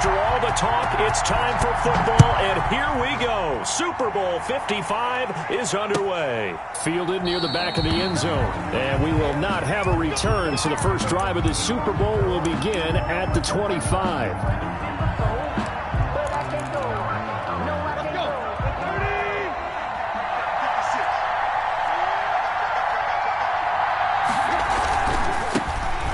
After all the talk, it's time for football, and here we go. Super Bowl 55 is underway. Fielded near the back of the end zone, and we will not have a return, so the first drive of the Super Bowl will begin at the 25.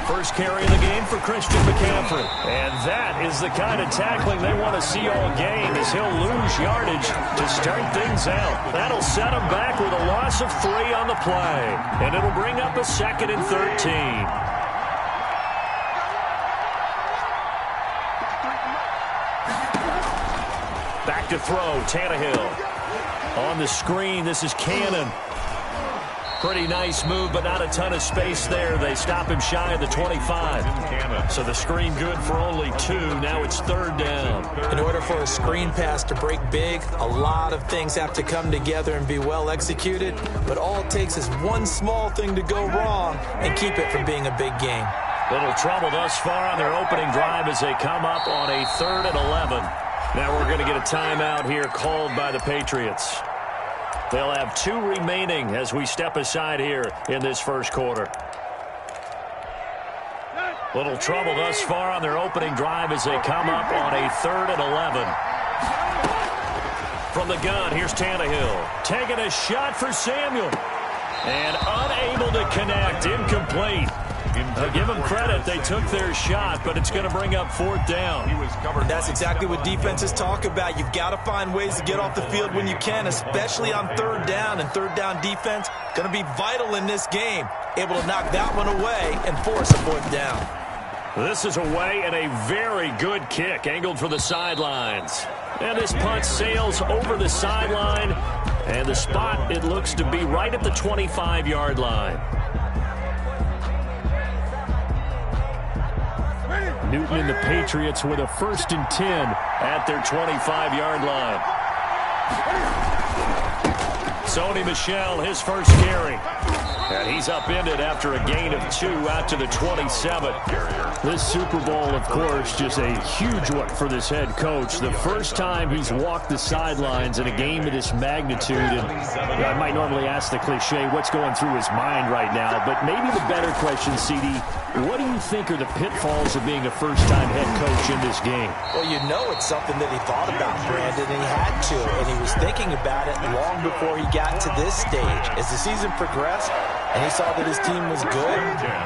First carry of the game for Christian McCaffrey. And that is the kind of tackling they want to see all game, as he'll lose yardage to start things out. That'll set him back with a loss of 3 on the play. And it'll bring up a 2nd and 13. Back to throw, Tannehill. On the screen, this is Cannon. Pretty nice move, but not a ton of space there. They stop him shy of the 25. So the screen good for only 2. Now it's 3rd down. In order for a screen pass to break big, a lot of things have to come together and be well executed. But all it takes is one small thing to go wrong and keep it from being a big game. Little trouble thus far on their opening drive as they come up on a 3rd and 11. Now we're going to get a timeout here called by the Patriots. They'll have 2 remaining as we step aside here in this first quarter. Little trouble thus far on their opening drive as they come up on a 3rd and 11. From the gun, here's Tannehill. Taking a shot for Samuel. And unable to connect. Incomplete. Give them credit. They took their shot, but it's going to bring up 4th down. That's exactly what defenses talk about. You've got to find ways to get off the field when you can, especially on 3rd down. And 3rd down defense going to be vital in this game. Able to knock that one away and force a 4th down. This is away and a very good kick angled for the sidelines. And this punt sails over the sideline. And the spot, it looks to be right at the 25-yard line. Newton and the Patriots with a 1st and 10 at their 25-yard line. Sony Michel, his first carry. And he's upended after a gain of 2 out to the 27. This Super Bowl, of course, just a huge one for this head coach. The first time he's walked the sidelines in a game of this magnitude. And I might normally ask the cliche, what's going through his mind right now? But maybe the better question, CD, what do you think are the pitfalls of being a first-time head coach in this game? Well, you know it's something that he thought about, Brandon, and he had to. And he was thinking about it long before he got to this stage. As the season progressed, and he saw that his team was good,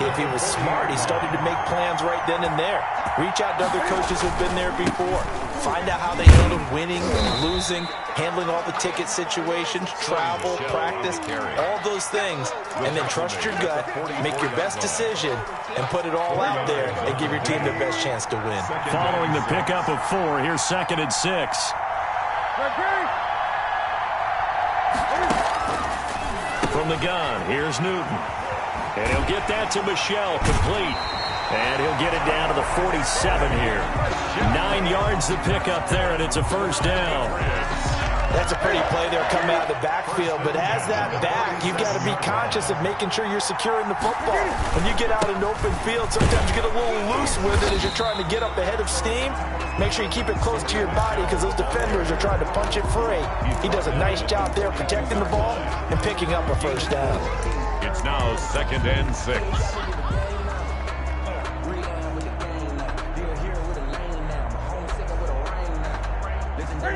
if he was smart, he started to make plans right then and there. Reach out to other coaches who've been there before. Find out how they handled winning, losing, handling all the ticket situations, travel, practice, all those things. And then trust your gut, make your best decision, and put it all out there and give your team the best chance to win. Following the pickup of 4, here's 2nd and 6. From the gun, here's Newton. And he'll get that to Michel, complete. And he'll get it down to the 47 here. 9 yards to pick up there, and it's a 1st down. That's a pretty play there coming out of the backfield, but as that back, you've got to be conscious of making sure you're securing the football. When you get out in open field, sometimes you get a little loose with it as you're trying to get up ahead of steam. Make sure you keep it close to your body because those defenders are trying to punch it free. He does a nice job there protecting the ball and picking up a 1st down. It's now 2nd and 6.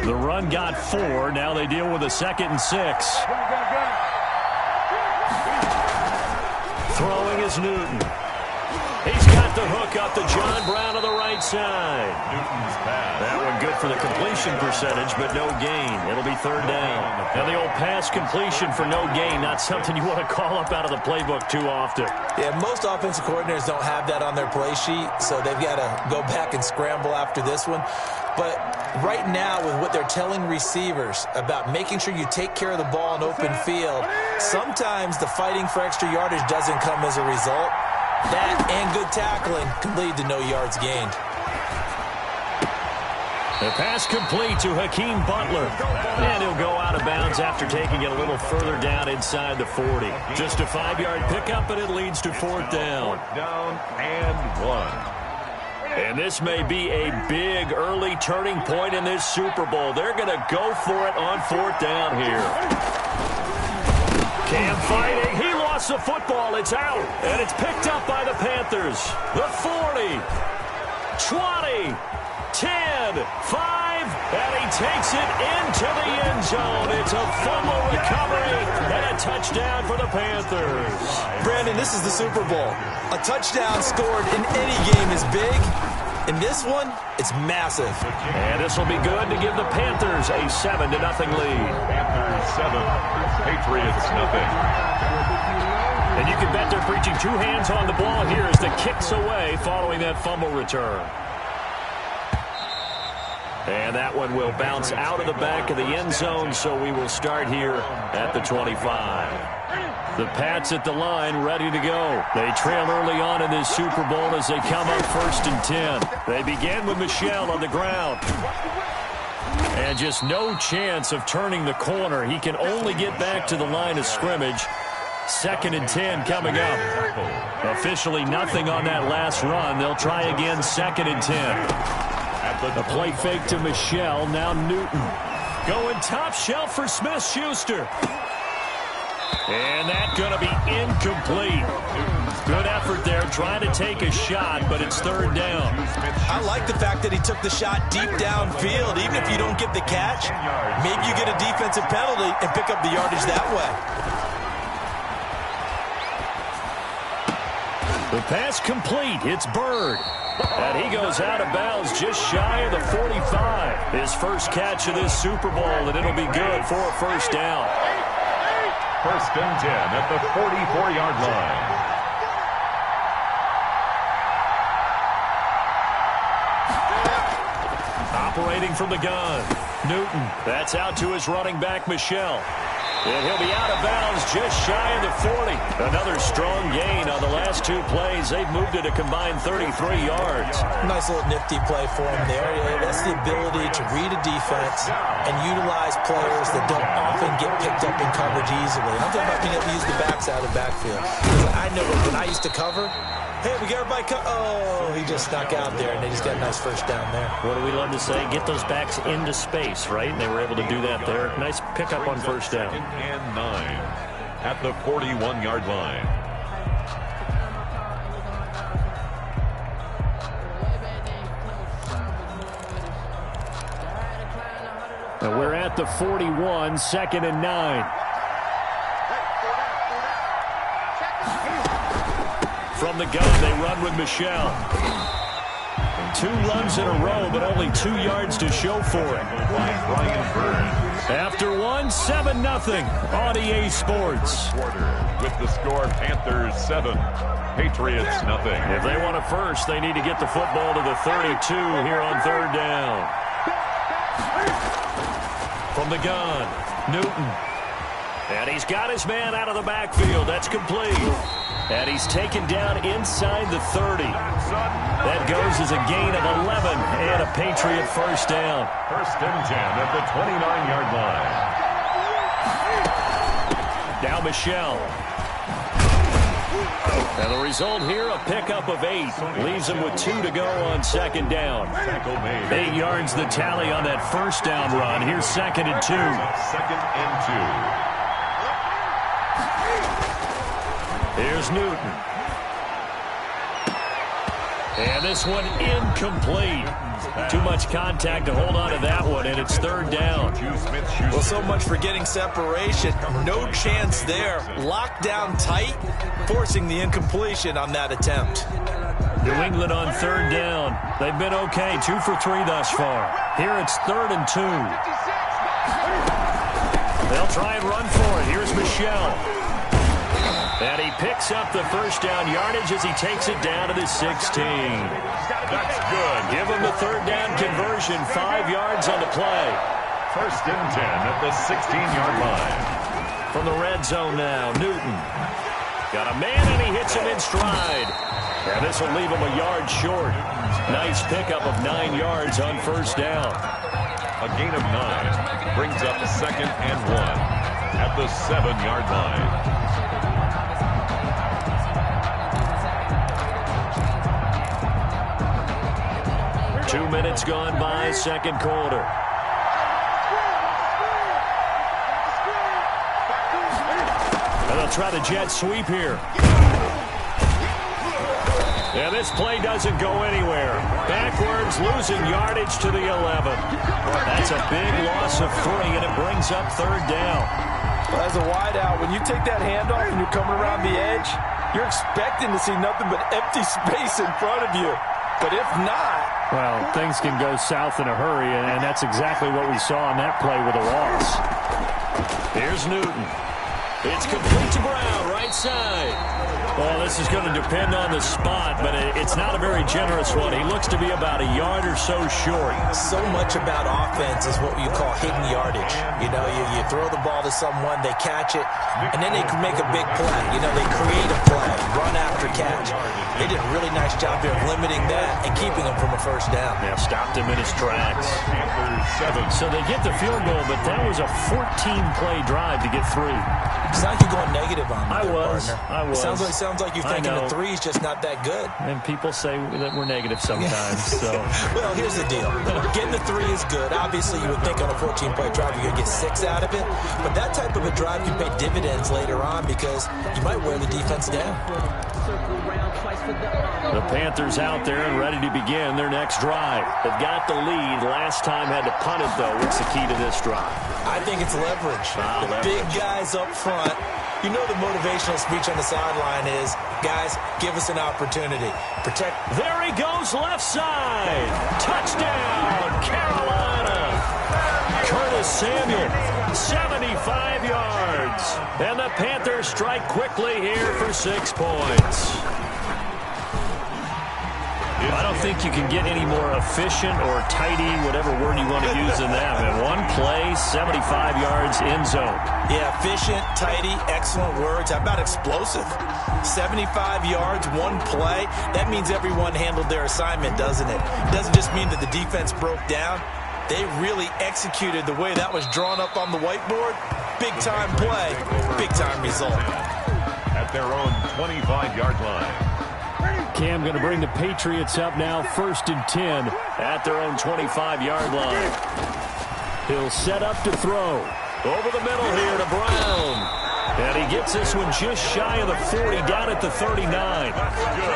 The run got 4. Now they deal with a 2nd and 6. Throwing is Newton. He's got the hook up to John Brown on the right side. Newton's pass. That one good for the completion percentage, but no gain. It'll be 3rd down. Now the old pass completion for no gain, not something you want to call up out of the playbook too often. Yeah, most offensive coordinators don't have that on their play sheet, so they've got to go back and scramble after this one. But right now, with what they're telling receivers about making sure you take care of the ball in open field, sometimes the fighting for extra yardage doesn't come as a result. That and good tackling can lead to no yards gained. The pass complete to Hakeem Butler. And he'll go out of bounds after taking it a little further down inside the 40. Just a 5-yard pickup, but it leads to 4th down. 4th down and 1. And this may be a big early turning point in this Super Bowl. They're going to go for it on 4th down here. Cam fighting. He lost the football. It's out. And it's picked up by the Panthers. The 40, 20, 10, 5, and he takes it into the end zone. It's a fumble recovery and a touchdown for the Panthers. Brandon, this is the Super Bowl. A touchdown scored in any game is big. In this one, it's massive. And this will be good to give the Panthers a 7-0 lead. Panthers 7, Patriots nothing. And you can bet they're preaching 2 hands on the ball here as the kick's away following that fumble return. And that one will bounce out of the back of the end zone, so we will start here at the 25. The Pats at the line, ready to go. They trail early on in this Super Bowl as they come up 1st and 10. They begin with Michel on the ground. And just no chance of turning the corner. He can only get back to the line of scrimmage. 2nd and 10 coming up. Officially nothing on that last run. They'll try again 2nd and 10. A play fake to Michel. Now Newton. Going top shelf for Smith-Schuster. And that's going to be incomplete. Good effort there trying to take a shot, but it's 3rd down. I like the fact that he took the shot deep downfield. Even if you don't get the catch, maybe you get a defensive penalty and pick up the yardage that way. The pass complete. It's Bird. And he goes out of bounds just shy of the 45. His first catch of this Super Bowl, and it'll be good for a 1st down. 1st and 10 at the 44-yard line. Operating from the gun. Newton. That's out to his running back, Michel. And he'll be out of bounds just shy of the 40. Another strong gain on the last 2 plays. They've moved it a combined 33 yards. Nice little nifty play for him there. That's the ability to read a defense and utilize players that don't often get picked up in coverage easily. I'm talking about being able to use the backs out of the backfield. I know when I used to cover, hey, we got everybody oh, he just snuck out there, and they just got a nice 1st down there. What do we love to say? Get those backs into space, right? And they were able to do that there. Nice pickup on 1st down. 2nd and 9 at the 41-yard line. And we're at the 41, 2nd and 9. From the gun, they run with Michel. 2 runs in a row, but only 2 yards to show for it. After one, 7-0 on EA Sports. With the score, Panthers 7, Patriots nothing. If they want a first, they need to get the football to the 32 here on 3rd down. From the gun, Newton. And he's got his man out of the backfield. That's complete. And he's taken down inside the 30. That goes as a gain of 11 and a Patriot 1st down. 1st and 10 at the 29-yard line. Now Michel. And the result here, a pickup of 8. Leaves him with 2 to go on 2nd down. 8 yards the tally on that 1st down run. Here's 2nd and 2. 2nd and 2. Here's Newton. And this one incomplete. Too much contact to hold on to that one, and it's 3rd down. Well, so much for getting separation. No chance there. Locked down tight, forcing the incompletion on that attempt. New England on 3rd down. They've been okay, 2 for 3 thus far. Here it's 3rd and 2. They'll try and run for it. Here's Michel. And he picks up the 1st down yardage as he takes it down to the 16. That's good. Give him the 3rd down conversion, 5 yards on the play. 1st and 10 at the 16-yard line. From the red zone now, Newton. Got a man and he hits him in stride. And this will leave him a yard short. Nice pickup of 9 yards on 1st down. A gain of 9 brings up 2nd and 1 at the 7-yard line. 2 minutes gone by, second quarter. And they'll try the jet sweep here. Yeah, this play doesn't go anywhere. Backwards, losing yardage to the 11. That's a big loss of 3, and it brings up third down. Well, as a wideout, when you take that handoff and you're coming around the edge, you're expecting to see nothing but empty space in front of you. But if not... Well, things can go south in a hurry, and that's exactly what we saw on that play with a loss. Here's Newton. It's complete to Brown, right side. Well, this is going to depend on the spot, but it's not a very generous one. He looks to be about a yard or so short. So much about offense is what you call hidden yardage. You know, you throw the ball to someone, they catch it, and then they can make a big play. You know, they create a play, run after catch. They did a really nice job there of limiting that and keeping him from a first down. Yeah, stopped him in his tracks. So they get the field goal, but that was a 14-play drive to get 3. Sounds like you're going negative on me, I was. Sounds like you're thinking the 3 is just not that good. And people say that we're negative sometimes. So. Well, here's the deal. Getting the 3 is good. Obviously, you would think on a 14-play drive you're going to get 6 out of it. But that type of a drive can pay dividends later on because you might wear the defense down. The Panthers out there and ready to begin their next drive. They've got the lead. Last time had to punt it, though. What's the key to this drive? I think it's leverage. Big guys up front. You know the motivational speech on the sideline is, guys, give us an opportunity. Protect. There he goes, left side. Touchdown, Carolina. Curtis Samuel, 75 yards. And the Panthers strike quickly here for 6 points. I don't think you can get any more efficient or tidy, whatever word you want to use in that. Man, one play, 75 yards, end zone. Yeah, efficient, tidy, excellent words. How about explosive? 75 yards, one play. That means everyone handled their assignment, doesn't it? It doesn't just mean that the defense broke down. They really executed the way that was drawn up on the whiteboard. Big-time play, big-time result. At their own 25-yard line. Cam going to bring the Patriots up now, 1st and 10 at their own 25-yard line. He'll set up to throw. Over the middle here to Brown. And he gets this one just shy of the 40, down at the 39.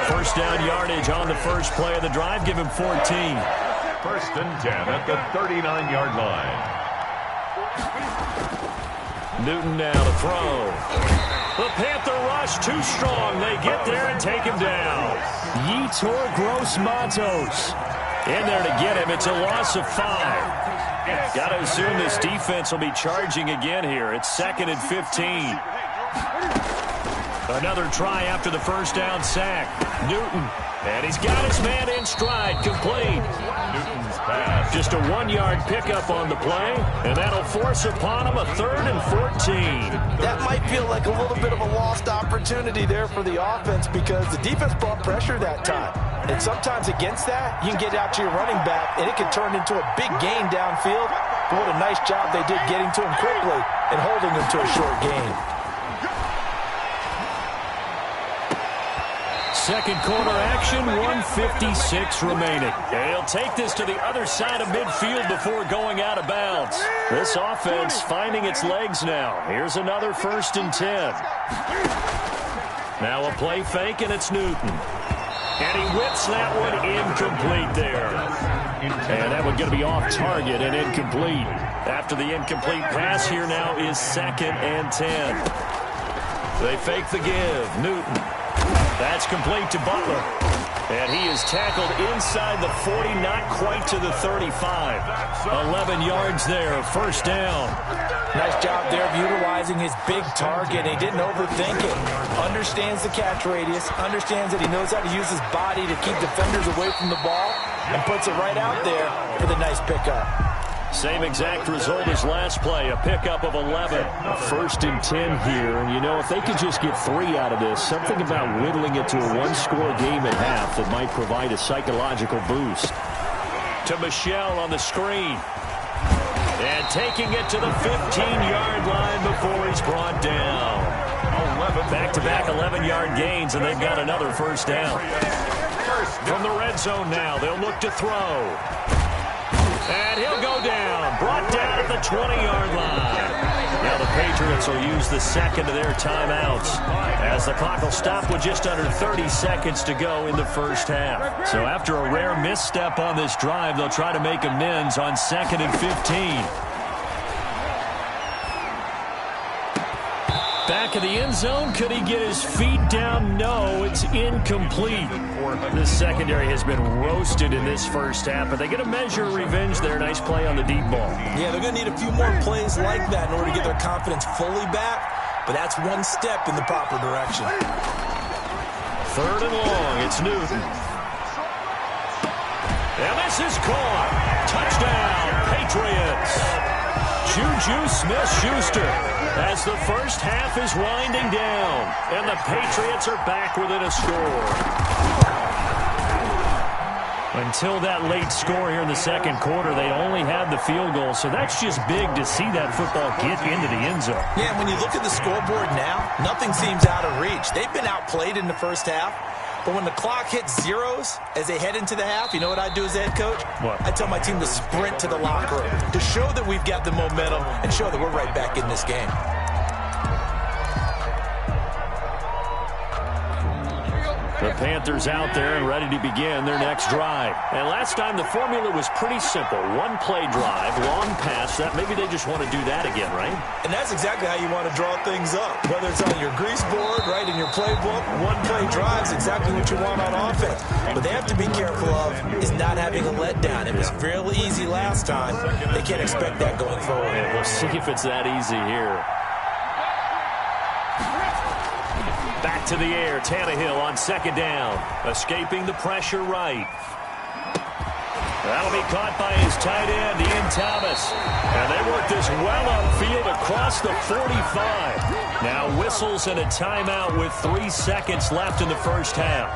First down yardage on the first play of the drive. Give him 14. 1st and 10 at the 39-yard line. Newton now to throw. The Panther rush too strong. They get there and take him down. Yetur Gross-Matos in there to get him. It's a loss of 5. Got to assume this defense will be charging again here. It's 2nd and 15. Another try after the first down sack. Newton. And he's got his man in stride. Complete. Newton's pass. Just a 1-yard pickup on the play, and that'll force upon him a 3rd and 14. That might feel like a little bit of a lost opportunity there for the offense because the defense brought pressure that time. And sometimes against that, you can get out to your running back, and it can turn into a big gain downfield. But what a nice job they did getting to him quickly and holding him to a short gain. Second quarter action, 1:56 remaining. And he'll take this to the other side of midfield before going out of bounds. This offense finding its legs now. Here's another 1st and 10. Now a play fake, and it's Newton. And he whips that one incomplete there. And that one going to be off target and incomplete. After the incomplete pass, here now is 2nd and 10. They fake the give. Newton. That's complete to Butler. And he is tackled inside the 40, not quite to the 35. 11 yards there, 1st down. Nice job there of utilizing his big target. He didn't overthink it. Understands the catch radius. Understands that he knows how to use his body to keep defenders away from the ball. And puts it right out there for the nice pickup. Same exact result as last play, a pickup of 11. 1st and 10 here, and you know, if they could just get 3 out of this, something about whittling it to a 1-score game at half that might provide a psychological boost. To Michel on the screen. And taking it to the 15-yard line before he's brought down. Back-to-back 11-yard gains, and they've got another 1st down. 1st From the red zone now, they'll look to throw. And he'll go down. Brought down at the 20-yard line. Now the Patriots will use the second of their timeouts as the clock will stop with just under 30 seconds to go in the first half. So after a rare misstep on this drive, they'll try to make amends on 2nd and 15. Back of the end zone. Could he get his feet down? No, it's incomplete. The secondary has been roasted in this first half, but they get a measure of revenge there. Nice play on the deep ball. Yeah, they're going to need a few more plays like that in order to get their confidence fully back, but that's one step in the proper direction. 3rd and long. It's Newton. And this is caught. Touchdown, Patriots. Juju Smith-Schuster as the first half is winding down, and the Patriots are back within a score. Until that late score here in the second quarter, they only had the field goal, so that's just big to see that football get into the end zone. Yeah, when you look at the scoreboard now, nothing seems out of reach. They've been outplayed in the first half. But when the clock hits zeros as they head into the half, you know what I do as the head coach? What? I tell my team to sprint to the locker room to show that we've got the momentum and show that we're right back in this game. The Panthers out there and ready to begin their next drive. And last time the formula was pretty simple. One play drive, long pass. That maybe they just want to do that again, right? And that's exactly how you want to draw things up. Whether it's on your grease board, right, in your playbook, one play drive is exactly what you want on offense. But they have to be careful of is not having a letdown. It was fairly easy last time. They can't expect that going forward. Yeah, we'll see if it's that easy here. Back to the air, Tannehill on 2nd down. Escaping the pressure right. That'll be caught by his tight end, Ian Thomas. And they work this well upfield across the 45. Now whistles and a timeout with 3 seconds left in the first half.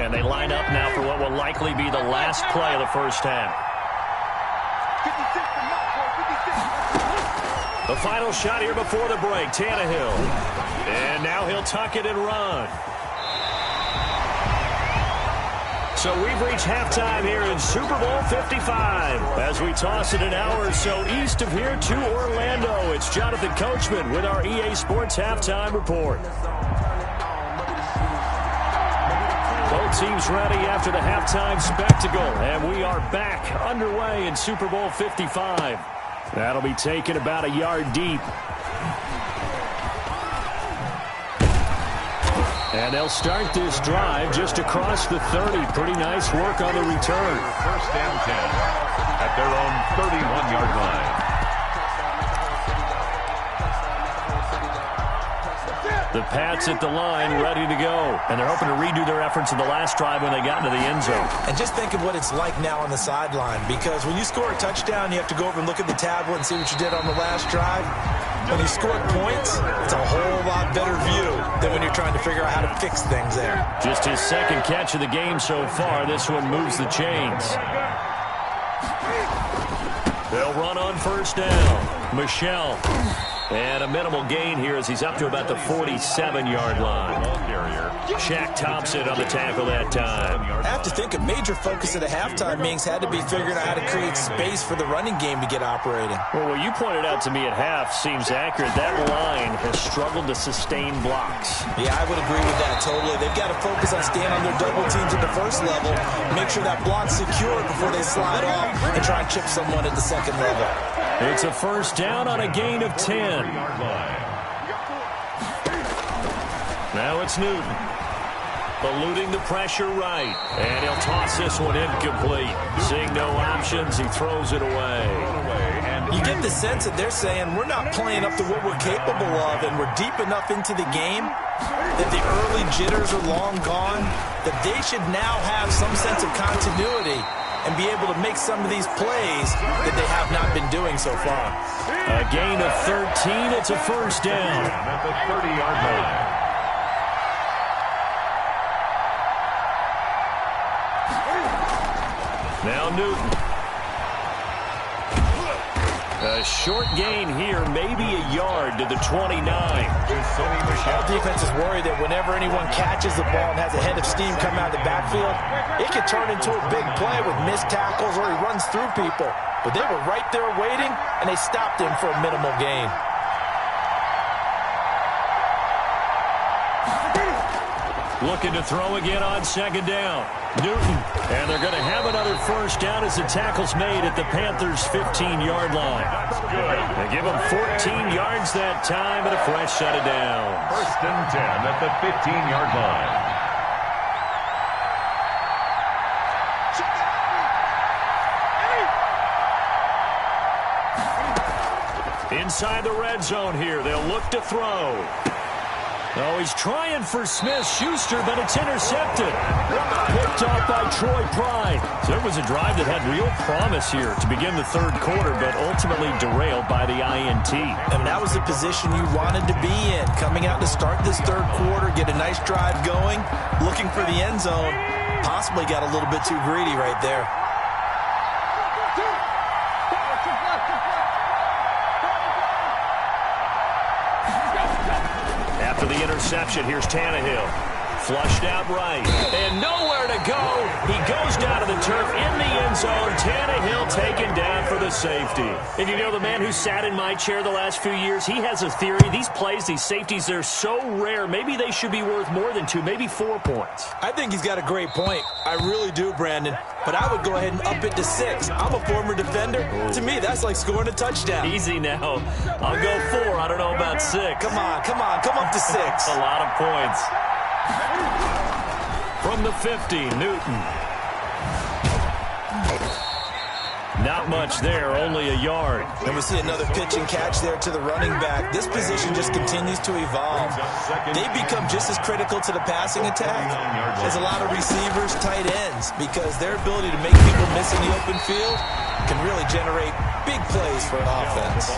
And they line up now for what will likely be the last play of the first half. The final shot here before the break, Tannehill. And now he'll tuck it and run. So we've reached halftime here in Super Bowl 55. As we toss it an hour or so east of here to Orlando, it's Jonathan Coachman with our EA Sports Halftime Report. Both teams ready after the halftime spectacle, and we are back underway in Super Bowl 55. That'll be taken about a yard deep. And they'll start this drive just across the 30. Pretty nice work on the return. First down 10 at their own 31-yard line. The Pats at the line ready to go. And they're hoping to redo their efforts in the last drive when they got into the end zone. And just think of what it's like now on the sideline, because when you score a touchdown, you have to go over and look at the tablet and see what you did on the last drive. When you score points, it's a whole lot better view than when you're trying to figure out how to fix things there. Just his second catch of the game so far. This one moves the chains. They'll run on first down. Michelle. And a minimal gain here as he's up to about the 47-yard line. Shaq Thompson on the tackle that time. I have to think a major focus of the halftime meetings had to be figuring out how to create space for the running game to get operating. Well, what you pointed out to me at half seems accurate. That line has struggled to sustain blocks. Yeah, I would agree with that totally. They've got to focus on staying on their double teams at the first level, make sure that block's secure before they slide off, and try and chip someone at the second level. It's a first down on a gain of 10. Now it's Newton. Eluding the pressure right. And he'll toss this one incomplete. Seeing no options, he throws it away. You get the sense that they're saying we're not playing up to what we're capable of, and we're deep enough into the game that the early jitters are long gone, that they should now have some sense of continuity and be able to make some of these plays that they have not been doing so far. A gain of 13. It's a first down. At the 30-yard line. Now Newton. A A short gain here, maybe a yard to the 29. Our defense is worried that whenever anyone catches the ball and has a head of steam come out of the backfield, it can turn into a big play with missed tackles or he runs through people. But they were right there waiting, and they stopped him for a minimal gain. Looking to throw again on second down. Newton. And they're going to have another first down as the tackle's made at the Panthers' 15-yard line. They give them 14 yards that time and a fresh set of downs. First and 10 at the 15-yard line. Inside the red zone here. They'll look to throw. Oh, he's trying for Smith-Schuster, but it's intercepted. Picked off by Troy Pride. So there was a drive that had real promise here to begin the third quarter, but ultimately derailed by the INT. And that was the position you wanted to be in. Coming out to start this third quarter, get a nice drive going, looking for the end zone. Possibly got a little bit too greedy right there. After the interception, here's Tannehill. Flushed out right. And nowhere to go. He goes down to the turf in the end zone. Tannehill taken down for the safety. And you know, the man who sat in my chair the last few years, he has a theory. These plays, these safeties, they're so rare. Maybe they should be worth more than 2, maybe 4 points. I think he's got a great point. I really do, Brandon. But I would go ahead and up it to 6. I'm a former defender. To me, that's like scoring a touchdown. Easy now. I'll go 4. I don't know about 6. Come on. Come up to 6. A lot of points. From the 50, Newton. Not much there, only a yard. And we see another pitch and catch there to the running back. This position just continues to evolve. They've become just as critical to the passing attack as a lot of receivers, tight ends, because their ability to make people miss in the open field can really generate big plays for an offense.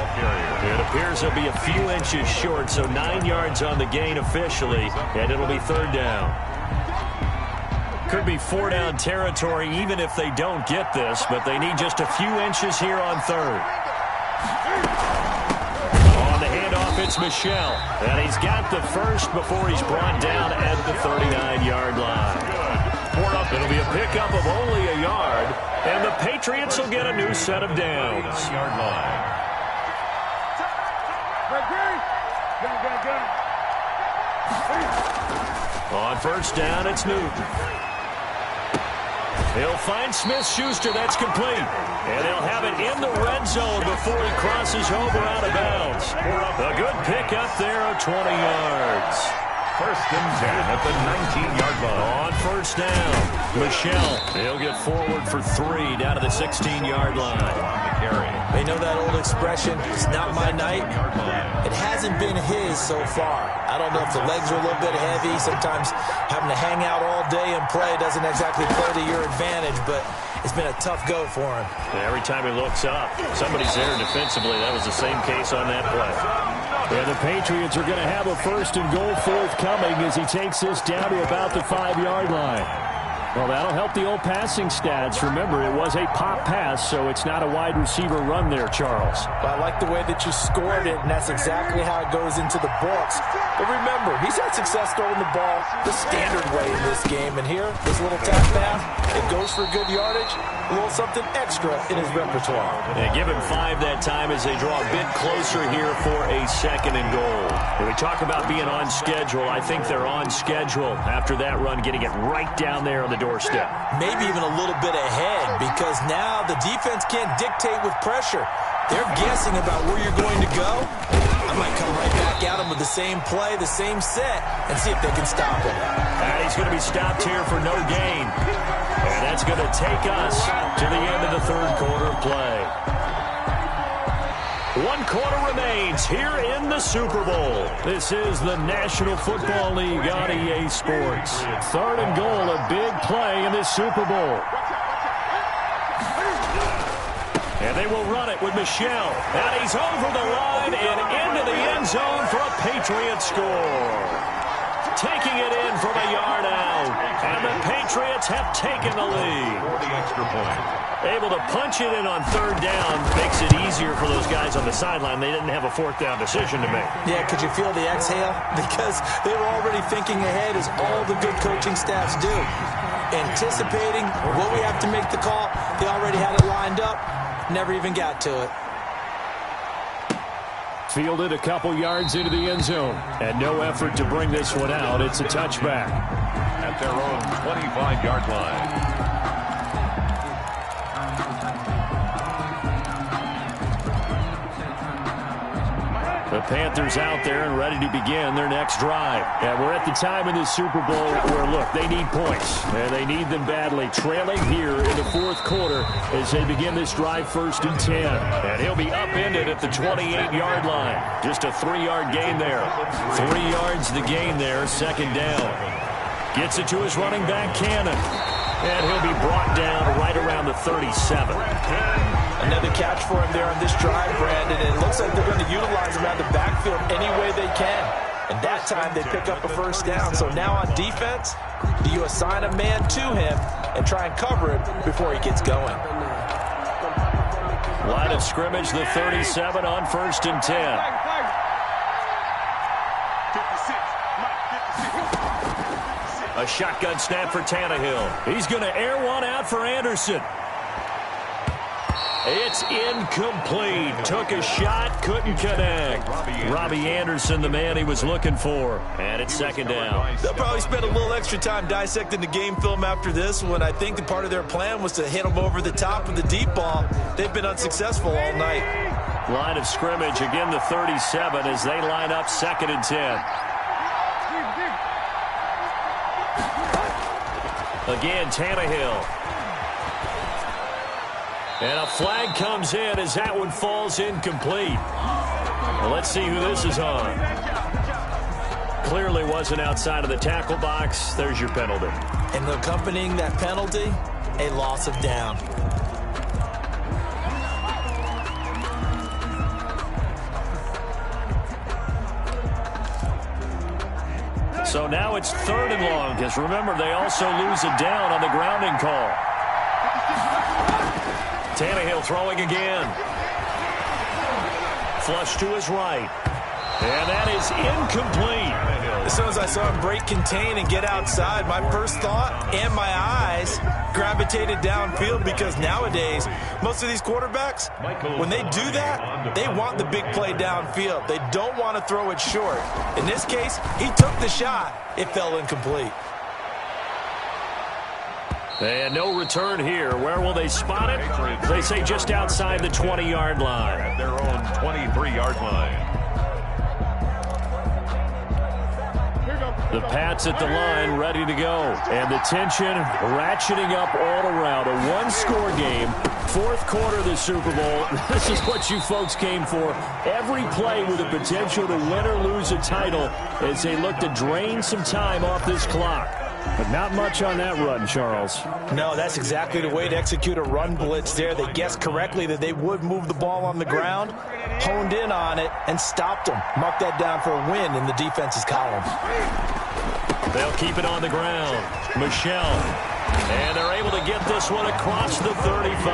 It appears they'll be a few inches short, so 9 yards on the gain officially, and it'll be third down. Could be 4-down territory even if they don't get this, but they need just a few inches here on third. On the handoff, it's Michel, and he's got the first before he's brought down at the 39-yard line. It'll be a pickup of only a yard, and the Patriots will get a new set of downs. On first down, it's Newton. He'll find Smith-Schuster. That's complete. And they'll have it in the red zone before he crosses over out of bounds. A good pickup there of 20 yards. First and 10 at the 19-yard line. On first down, Michel. He'll get forward for 3 down to the 16-yard line. They know that old expression, it's not my night. It hasn't been his so far. I don't know if the legs are a little bit heavy. Sometimes having to hang out all day and play doesn't exactly play to your advantage, but it's been a tough go for him. Every time he looks up, somebody's there defensively. That was the same case on that play. And the Patriots are going to have a first and goal forthcoming as he takes this down to about the 5-yard line. Well, that'll help the old passing stats. Remember, it was a pop pass, so it's not a wide receiver run there, Charles. Well, I like the way that you scored it, and that's exactly how it goes into the books. But remember, he's had success throwing the ball the standard way in this game. And here, this little tap pass, it goes for good yardage, a little something extra in his repertoire. And give him 5 that time as they draw a bit closer here for a second and goal. When we talk about being on schedule, I think they're on schedule after that run, getting it right down there on the doorstep. Maybe even a little bit ahead, because now the defense can't dictate with pressure. They're guessing about where you're going to go. I might come right back at him with the same play, the same set, and see if they can stop him. And he's going to be stopped here for no gain. And that's going to take us to the end of the third quarter play. 1 quarter remains here in the Super Bowl. This is the National Football League on EA Sports. Third and goal, a big play in this Super Bowl. And they will run it with Michel. And he's over the line and into the end zone for a Patriot score. Taking it in from a yard out. And the Patriots have taken the lead. For the extra point. Able to punch it in on third down. Makes it easier for those guys on the sideline. They didn't have a fourth down decision to make. Yeah, could you feel the exhale? Because they were already thinking ahead, as all the good coaching staffs do. Anticipating what we have to make the call. They already had it lined up. Never even got to it. Fielded a couple yards into the end zone. And no effort to bring this one out. It's a touchback. At their own 25-yard line. The Panthers out there and ready to begin their next drive. And we're at the time in this Super Bowl where, look, they need points. And they need them badly. Trailing here in the fourth quarter as they begin this drive, 1st and 10. And he'll be upended at the 28-yard line. Just a 3-yard gain there. 3 yards to gain there, 2nd down. Gets it to his running back, Cannon. And he'll be brought down right around the 37. Another catch for him there on this drive, Brandon. And it looks like they're going to utilize him out of the backfield any way they can. And that time they pick up a 1st down. So now on defense, do you assign a man to him and try and cover him before he gets going? Line of scrimmage, the 37 on 1st and 10. A shotgun snap for Tannehill. He's going to air one out for Anderson. It's incomplete. Took a shot, couldn't connect. Robbie Anderson, the man he was looking for. And it's 2nd down. They'll probably spend a little extra time dissecting the game film after this one. I think the part of their plan was to hit them over the top with the deep ball. They've been unsuccessful all night. Line of scrimmage, again the 37 as they line up 2nd and 10. Again, Tannehill. And a flag comes in as that one falls incomplete. Well, let's see who this is on. Clearly wasn't outside of the tackle box. There's your penalty. And accompanying that penalty, a loss of down. So now it's 3rd and long, because remember, they also lose a down on the grounding call. Tannehill throwing again. Flush to his right. And that is incomplete. As soon as I saw him break contain and get outside, my first thought and my eyes gravitated downfield, because nowadays, most of these quarterbacks, when they do that, they want the big play downfield. They don't want to throw it short. In this case, he took the shot. It fell incomplete. And no return here. Where will they spot it? They say just outside the 20-yard line. At their own 23-yard line. The Pats at the line, ready to go. And the tension ratcheting up all around. A one-score game. 4th quarter of the Super Bowl. This is what you folks came for. Every play with the potential to win or lose a title as they look to drain some time off this clock. But not much on that run, Charles. No, that's exactly the way to execute a run blitz there. They guessed correctly that they would move the ball on the ground, honed in on it, and stopped them. Mark that down for a win in the defense's column. They'll keep it on the ground. Michelle. And they're able to get this one across the 35.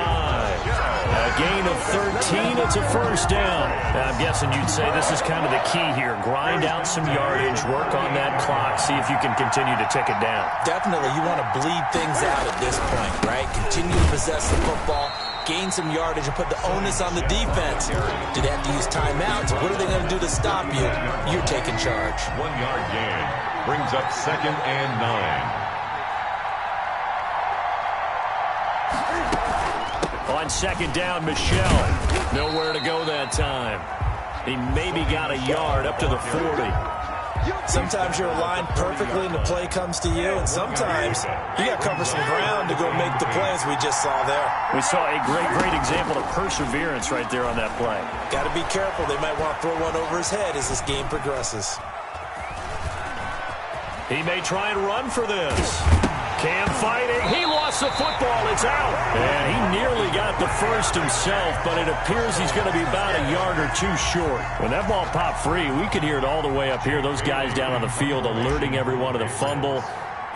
A gain of 13. It's a 1st down. Now, I'm guessing you'd say this is kind of the key here. Grind out some yardage, work on that clock, see if you can continue to tick it down. Definitely. You want to bleed things out at this point, right? Continue to possess the football, gain some yardage, and put the onus on the defense. Do they have to use timeouts? What are they going to do to stop you? You're taking charge. 1-yard gain brings up 2nd and 9. On 2nd down, Michelle. Nowhere to go that time. He maybe got a yard up to the 40. Sometimes you're aligned perfectly and the play comes to you, and sometimes you got to cover some ground to go make the plays we just saw there. We saw a great example of perseverance right there on that play. Got to be careful. They might want to throw one over his head as this game progresses. He may try and run for this. Cam fighting. He lost the football. It's out. And he nearly got the first himself, but it appears he's going to be about a yard or two short. When that ball popped free, we could hear it all the way up here. Those guys down on the field alerting everyone to the fumble.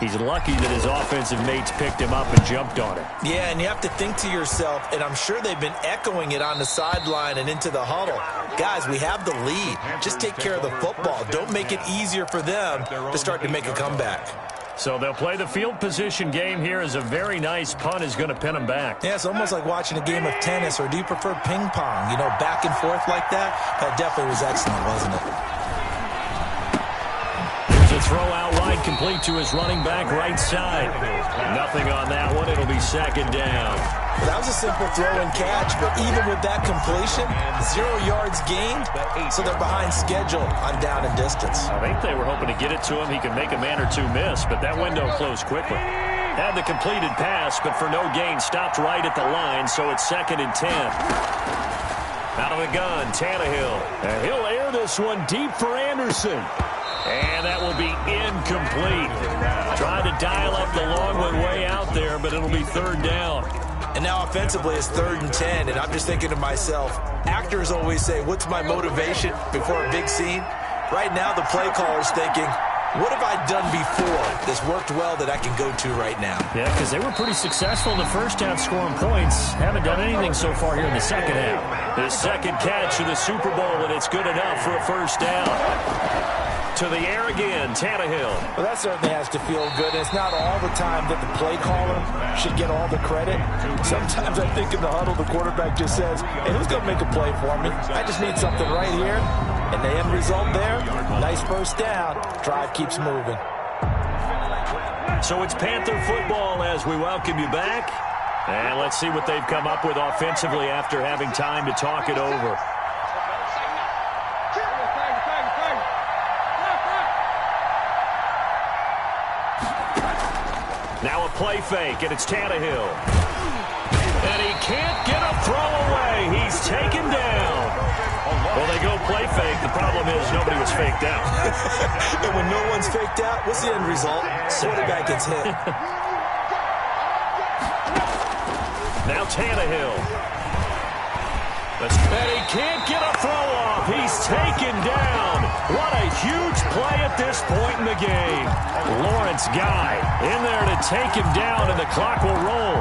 He's lucky that his offensive mates picked him up and jumped on it. Yeah, and you have to think to yourself, and I'm sure they've been echoing it on the sideline and into the huddle. Guys, we have the lead. Just take care of the football. Don't make it easier for them to start to make a comeback. So they'll play the field position game here as a very nice punt is going to pin them back. Yeah, it's almost like watching a game of tennis, or do you prefer ping pong? You know, back and forth like that? That definitely was excellent, wasn't it? There's a throw out wide, complete to his running back right side. Nothing on that one. It'll be second down. Well, that was a simple throw and catch, but even with that completion, 0 yards gained, so they're behind schedule on down and distance. I think they were hoping to get it to him. He could make a man or two miss, but that window closed quickly. Had the completed pass, but for no gain, stopped right at the line, so it's 2nd and 10. Out of the gun, Tannehill. And he'll air this one deep for Anderson. And that will be incomplete. Trying to dial up the long one way out there, but it'll be 3rd down. And now offensively it's 3rd and 10, and I'm just thinking to myself, actors always say, what's my motivation before a big scene? Right now the play caller's thinking, what have I done before that's worked well that I can go to right now? Yeah, because they were pretty successful in the first half scoring points. Haven't done anything so far here in the second half. His second catch of the Super Bowl, and it's good enough for a 1st down. To the air again, Tannehill. Well, that certainly has to feel good. It's not all the time that the play caller should get all the credit. Sometimes I think in the huddle, the quarterback just says, hey, who's going to make a play for me? I just need something right here. And the end result there, nice 1st down. Drive keeps moving. So it's Panther football as we welcome you back. And let's see what they've come up with offensively after having time to talk it over. Now a play fake, and it's Tannehill. And he can't get a throw away. He's taken down. Well, they go play fake. The problem is nobody was faked out. And when no one's faked out, what's the end result? Quarterback gets hit. Now Tannehill. And he can't get a throw off. He's taken down. What a huge play at this point in the game. Lawrence Guy in there to take him down, and the clock will roll.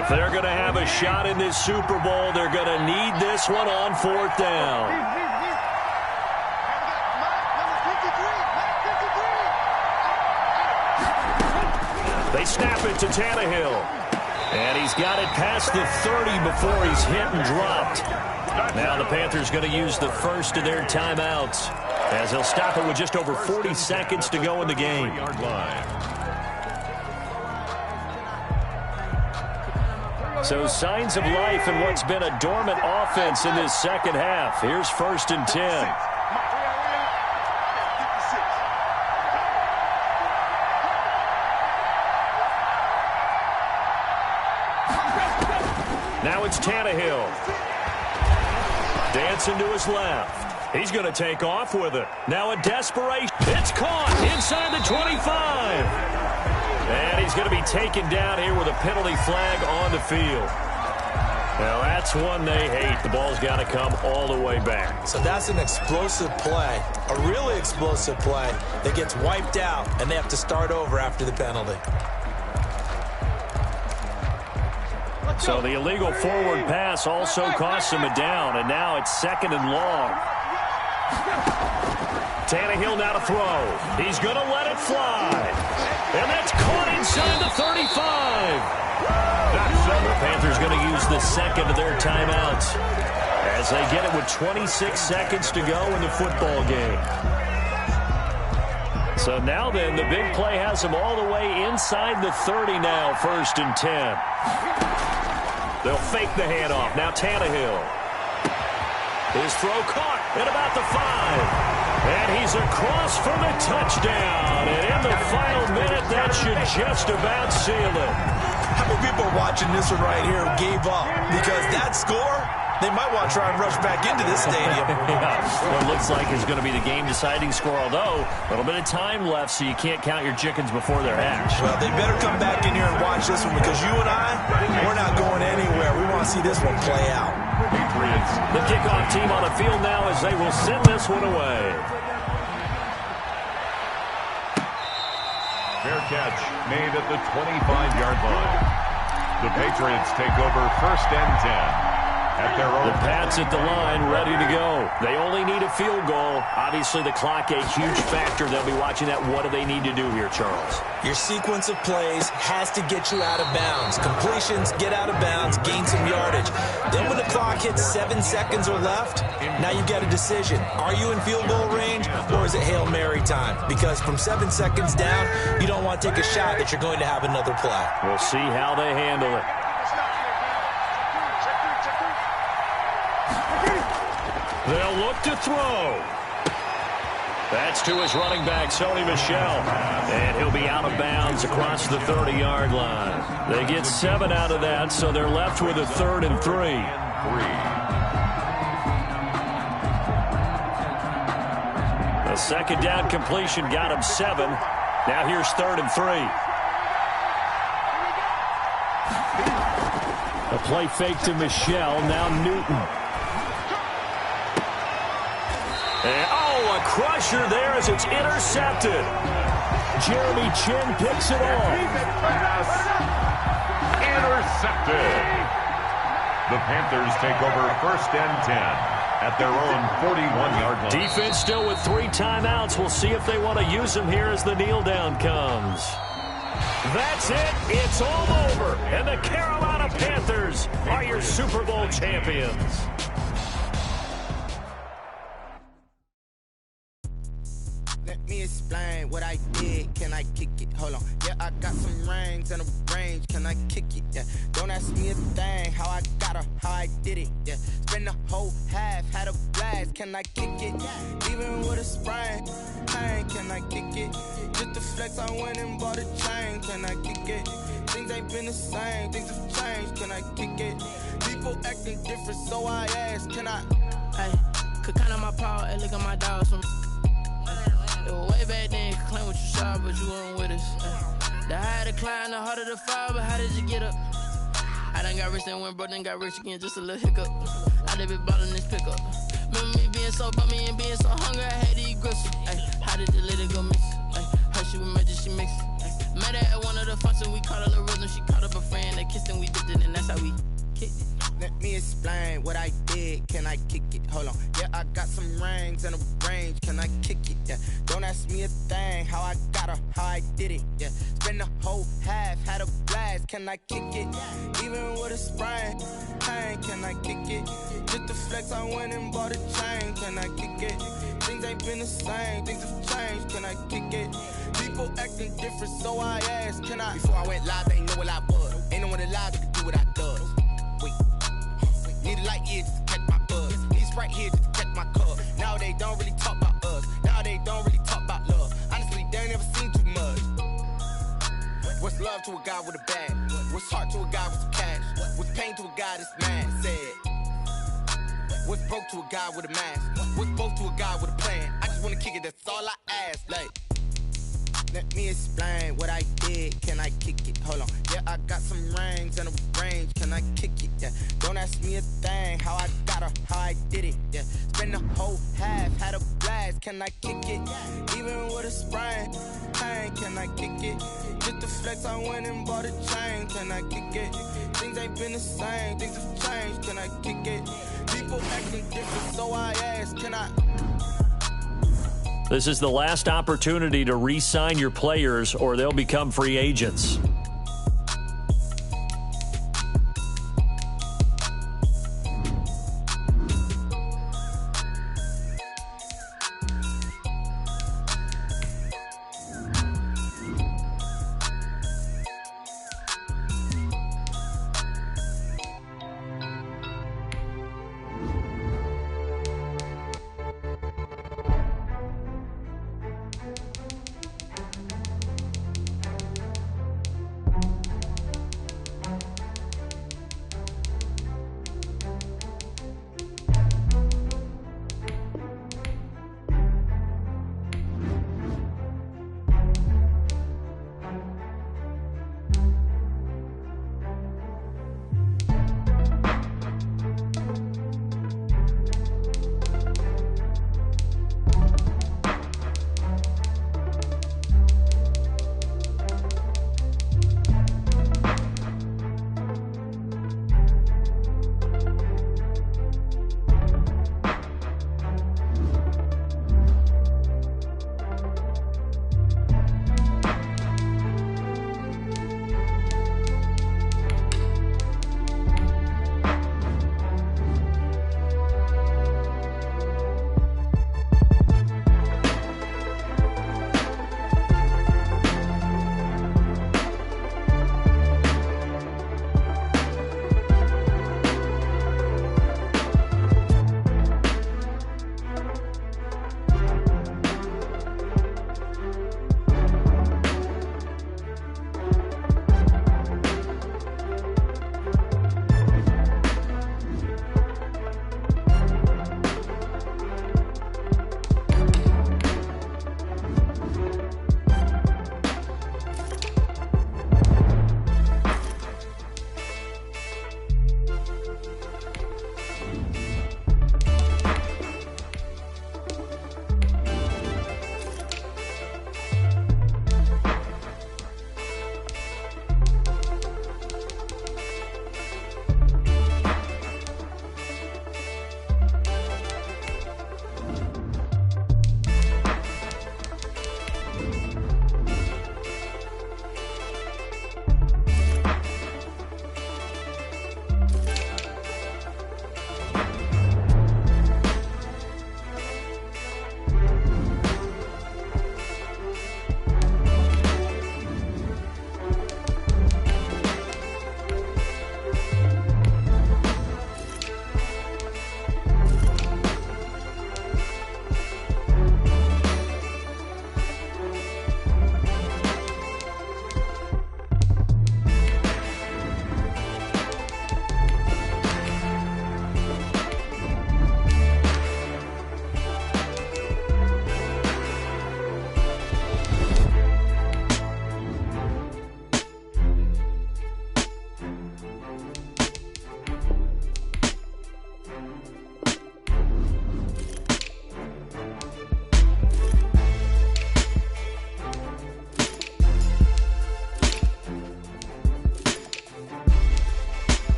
If they're going to have a shot in this Super Bowl, they're going to need this one on 4th down. They snap it to Tannehill. And he's got it past the 30 before he's hit and dropped. Now the Panthers going to use the first of their timeouts, as they'll stop it with just over 40 seconds to go in the game. So signs of life in what's been a dormant offense in this second half. Here's 1st and 10. Now it's Tannehill. Dancing to his left. He's going to take off with it. Now a desperation. It's caught inside the 25. And he's going to be taken down here with a penalty flag on the field. Well, that's one they hate. The ball's got to come all the way back. So that's an explosive play, a really explosive play that gets wiped out, and they have to start over after the penalty. So the illegal forward pass also costs him a down, and now it's 2nd and long. Tannehill now to throw. He's going to let it fly. And that's caught inside the 35. The Panthers going to use the second of their timeouts as they get it with 26 seconds to go in the football game. So now then, the big play has them all the way inside the 30 now, 1st and 10. They'll fake the handoff. Now Tannehill. His throw caught at about the 5. And he's across for the touchdown. And in the final minute, that should just about seal it. How many people are watching this one right here who gave up? Because that score, They might want to try and rush back into this stadium. Yeah, what looks like is going to be the game-deciding score, although a little bit of time left, so you can't count your chickens before they're hatched. Well, they better come back in here and watch this one, because you and I, we're not going anywhere. We want to see this one play out. Patriots. The kickoff team on the field now as they will send this one away. Fair catch made at the 25-yard line. The Patriots take over 1st and 10. At their own. The Pats at the line, ready to go. They only need a field goal. Obviously, the clock a huge factor. They'll be watching that. What do they need to do here, Charles? Your sequence of plays has to get you out of bounds. Completions, get out of bounds, gain some yardage. Then when the clock hits 7 seconds or left, now you've got a decision. Are you in field goal range, or is it Hail Mary time? Because from 7 seconds down, you don't want to take a shot that you're going to have another play. We'll see how they handle it. They'll look to throw. That's to his running back, Sony Michel. And he'll be out of bounds across the 30-yard line. They get 7 out of that, so they're left with a 3rd and 3. The second down completion got him 7. Now here's 3rd and 3. A play fake to Michel, now Newton. And, a crusher there as it's intercepted. Jeremy Chin picks it off. Pass intercepted. The Panthers take over 1st and 10 at their own 41-yard line. Defense still with 3 timeouts. We'll see if they want to use them here as the kneel down comes. That's it. It's all over. And the Carolina Panthers are your Super Bowl champions. Explain what I did, can I kick it? Hold on, yeah, I got some rings and a range, can I kick it? Yeah, don't ask me a thing, how I got her, how I did it. Yeah, spend the whole half, had a blast, can I kick it? Even with a sprain, pain, can I kick it? Just the flex, I went and bought a chain, can I kick it? Things ain't been the same, things have changed, can I kick it? People acting different, so I ask, can I? Hey, could count on my power and look at my dogs from. Way back then, you could claim what you saw, but you weren't with us. The higher the climb, the harder the fall, but how did you get up? I done got rich and went broke, then got rich again, just a little hiccup. I done been ballin' this pickup. Remember me being so bummy and being so hungry, I had to eat gristle. How did the lady go miss? Her she was magic, she mixed. Met her at one of the functions, we caught her little rhythm. She caught up a friend, they kissed and we dipped it, and that's how we kicked it. Let me explain what I did, can I kick it? Hold on, yeah, I got some rings and a range, can I kick it? Yeah, don't ask me a thing, how I got her, how I did it. Yeah, spend the whole half, had a blast, can I kick it? Even with a sprain, pain, can I kick it? Just the flex, I went and bought a chain, can I kick it? Things ain't been the same, things have changed, can I kick it? People acting different, so I asked, can I? Before I went live, they ain't know what I was. Ain't no one alive that could do what I does. Wait. Need a light here just to catch my buzz. Need Sprite here just to catch my cup. Now they don't really talk about us. Now they don't really talk about love. Honestly, they ain't never seen too much. What's love to a guy with a bag? What's heart to a guy with some cash? What's pain to a guy that's mad? Said. What's broke to a guy with a mask? What's both to a guy with a plan? I just wanna kick it, that's all I ask. Like, let me explain what I did, can I kick it? Hold on, yeah, I got some rings and a range, can I kick it? Yeah, don't ask me a thing, how I got her, how I did it. Yeah, spend the whole half, had a blast, can I kick it? Even with a sprain, pain, can I kick it? Just the flex, I went and bought a chain, can I kick it? Things ain't been the same, things have changed, can I kick it? People acting different, so I ask, can I? This is the last opportunity to re-sign your players or they'll become free agents.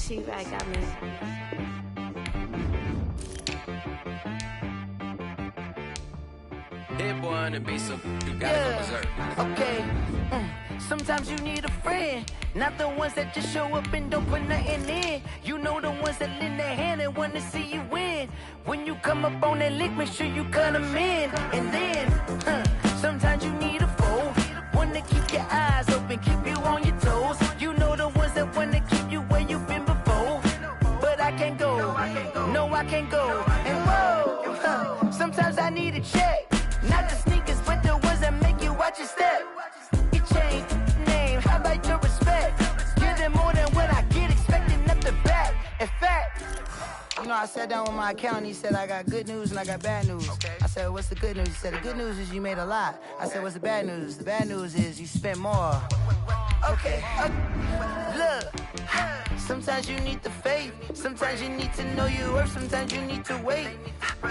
T-Bag got me. Hit boy on the beat, so you gotta go berserk. Okay. Sometimes you need a friend, not the ones that just show up and don't put nothing in. You know the ones that lend their hand and want to see you win. When you come up on that lick, make sure you cut them in. And then, sometimes you need a foe, one to keep your eyes open, keep you on your toes. You know the ones that want to keep you where you've been before. But I can't go, no I can't go. And whoa, sometimes I need a check. Not the sneakers, but the ones that make you watch your step. You change name, how about your respect? Give them more than what I get, expecting nothing back. In fact, you know, I sat down with my accountant, he said I got good news and I got bad news. I said, what's the good news? He said, the good news is you made a lot. I said, what's the bad news? The bad news is you spent more. Okay, look, sometimes you need the faith, sometimes you need to know your worth, sometimes you need to wait.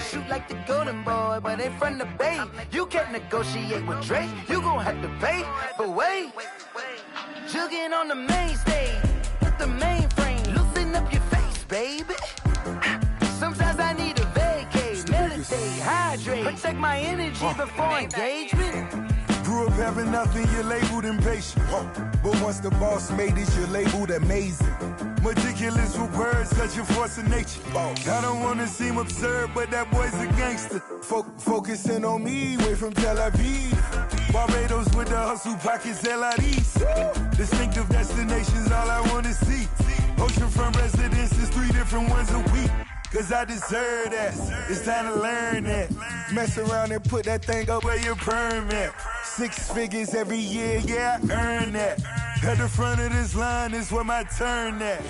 Shoot like the golden boy, but in front of the bay. You can't negotiate with Drake, you gon' have to pay. But wait, jugging on the main stage, with the mainframe, loosen up your face, baby. Sometimes I need a vacate, meditate, hydrate, protect my energy before engagement. Grew up having nothing, you're labeled impatient. But once the boss made it, you're labeled amazing. Meticulous with words, such a force of nature. I don't wanna seem absurd, but that boy's a gangster. Focusing on me, way from Tel Aviv. Barbados with the hustle pockets, LIDs. Distinctive destinations, all I wanna see. Oceanfront residences, 3 different ones a week. Cause I deserve that, it's time to learn that. Mess around and put that thing up where your perm at. 6 figures every year, yeah, I earn that. At the front of this line is where my turn at.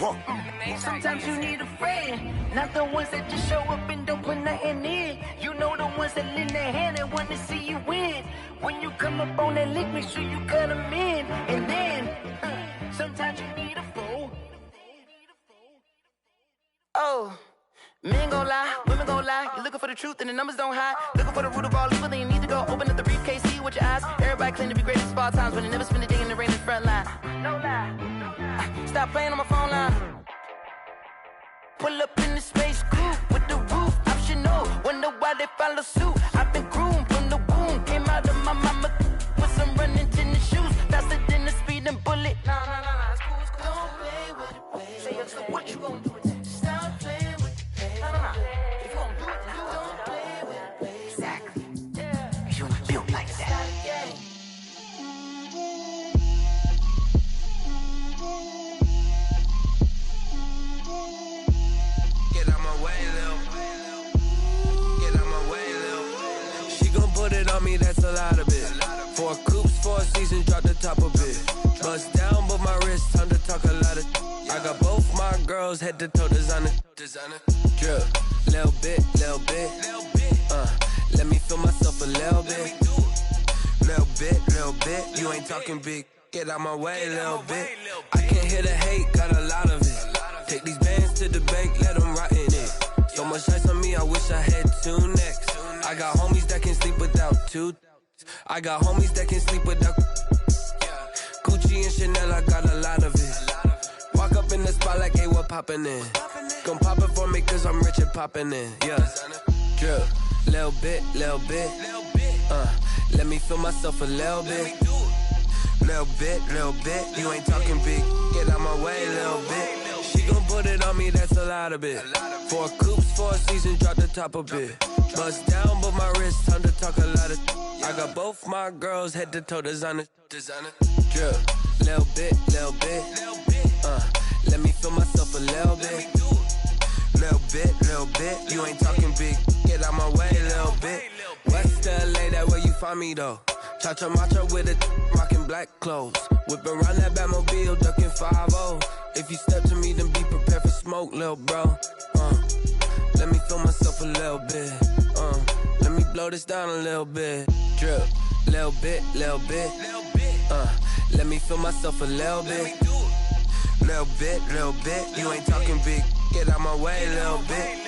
Sometimes you need a friend, not the ones that just show up and don't put nothing in. You know the ones that lend their hand and want to see you win. When you come up on that lick, make sure you cut them in. And then, sometimes you need a foe. Oh. Men gon' lie, women gon' lie. You're looking for the truth and the numbers don't hide. Looking for the root of all evil, then you need to go open up the briefcase, see with your eyes. Everybody claim to be greatest of all times, but they never spend a day in the rain in the front line. No lie. Stop playing on my phone line. Pull up in the space coupe with the roof optional. Wonder why they follow suit. I've been groomed from the womb. Came out of my mama with some running tennis shoes. Faster than the speeding bullet. Nah, it's cool, it's cool. Don't play with it, baby. Say so what you gon' do with it? Stop playing with it. No. If you don't do it, then you don't play with it, baby. Exactly. Yeah. You ain't built like that. Get out my way, Lil. Get out my way, Lil. She gon' put it on me, that's a lot of it. 4 coops, 4 seasons, drop the top a bit. Bust down, but my wrist, time to talk a lot of. I got both my girls head to toe designer. Drip, little bit. Let me feel myself a little bit. Little bit. You ain't talking big. Get out my way, little bit. I can't hear the hate, got a lot of it. Take these bands to the bank, let them rot in it. So much ice on me, I wish I had 2 necks. I got homies that can sleep without 2. I got homies that can sleep without. Gucci and Chanel, I got a lot of it. Walk up in the spot like, hey, what poppin' in? Gon' pop it for me cause I'm rich and poppin' in. Yeah, drip, little bit. Let me feel myself a little bit. Little bit. You ain't talking big. Get out my way, little bit. She gon' put it on me, that's a lot of it. 4 coops, 4 seasons, drop the top a bit. Bust down, but my wrist, time to talk a lot of. I got both my girls head to toe designer. Drip, little bit. Let me feel myself a little bit. Little bit. You ain't talking big. Get out my way, little bit. West LA, that where you find me though. Cha-cha matcha with it, rockin' black clothes. Whippin' around that Batmobile, duckin' 5-0. If you step to me, then be prepared for smoke, lil' bro. Let me feel myself a little bit. Let me blow this down a little bit. Drip, little bit. Let me feel myself a little bit. Little bit. You ain't talking big. Get out my way, little bit.